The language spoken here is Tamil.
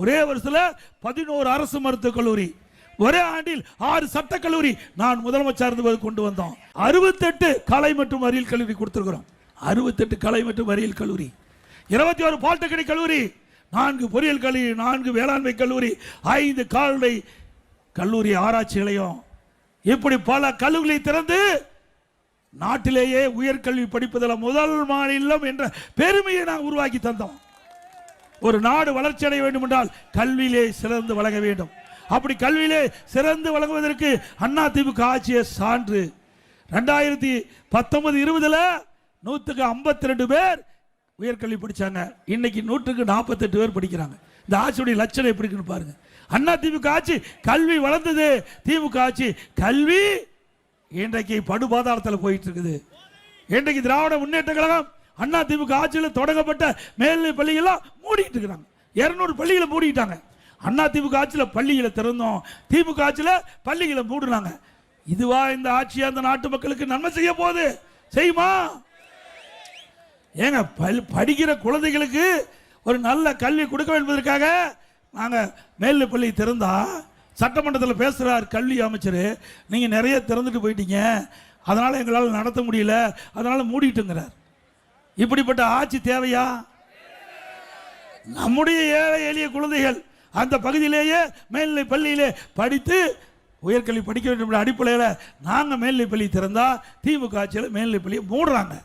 ஒரே வருஷத்தில் 11 அரசு மருத்துவக் கல்லூரி, ஒரே ஆண்டில் 6 சட்டக்கல்லூரி நான் முதலமைச்சர் இருந்தபோது கொண்டு வந்தோம். 68 கலை மற்றும் அறிவியல் கல்லூரி கொடுத்திருக்கிறோம். 68 கலை மற்றும் அறிவியல் கல்லூரி, 21 பாலிடெக்னிக் கல்லூரி, 4 பொறியியல் கல்லூரி, 4 வேளாண்மை கல்லூரி, 5 கால்நடை கல்லூரி ஆராய்ச்சி நிலையம், இப்படி பல கல்லூரிகளை திறந்து நாட்டிலேயே உயர்கல்வி படிப்பதில் முதல் மாநிலம் என்ற பெருமையை நான் உருவாக்கி தந்தோம். ஒரு நாடு வளர்ச்சி அடைய வேண்டும் என்றால் கல்வியிலே சிறந்து வழங்க வேண்டும். அப்படி கல்வியிலே சிறந்து வழங்குவதற்கு அதிமுக ஆட்சிய சான்று. 2019-20 100க்கு 52 பேர் உயர்கல்வி படிச்சாங்க. இன்னைக்கு 100க்கு 48 பேர் படிக்கிறாங்க. இந்த ஆட்சியுடைய லட்சணம் எப்படி இருக்குன்னு பாருங்க. அதிமுக ஆட்சி கல்வி வளர்ந்தது, திமுக ஆட்சி கல்வி இன்றைக்கு படுபாதாளத்தில் போயிட்டு இருக்குது. இன்றைக்கு திராவிட முன்னேற்ற கழகம் அதிமுக ஆட்சியில் தொடங்கப்பட்ட மேல்நிலை பள்ளிகள்லாம் மூடிட்டு இருக்கிறாங்க. 200 பள்ளிகளை மூடிட்டாங்க. அதிமுக ஆட்சியில் பள்ளிகளை திறந்தோம், திமுக ஆட்சியில் பள்ளிகளை மூடுனாங்க. இதுவா இந்த ஆட்சியை அந்த நாட்டு மக்களுக்கு நன்மை செய்ய போகுது? செய்யுமா? ஏங்க படிக்கிற குழந்தைகளுக்கு ஒரு நல்ல கல்வி கொடுக்க என்பதற்காக நாங்கள் மேல்நிலை பள்ளி திறந்தா சட்டமன்றத்தில் பேசுகிறார் கல்வி அமைச்சர், நீங்கள் நிறைய திறந்துட்டு போயிட்டீங்க, அதனால் எங்களால் நடத்த முடியல, அதனால் மூடிட்டுங்கிறார். இப்படிப்பட்ட ஆட்சி தேவையா? நம்முடைய ஏழை எளிய குழந்தைகள் அந்த பகுதியிலேயே மேல்நிலை பள்ளியிலே படித்து உயர்கல்வி படிக்க வேண்டும் என்ற அடிப்படையில் நாங்கள் மேல்நிலை பள்ளி திறந்தா திமுக ஆட்சியில் மேல்நிலை பள்ளியை மூடுறாங்க.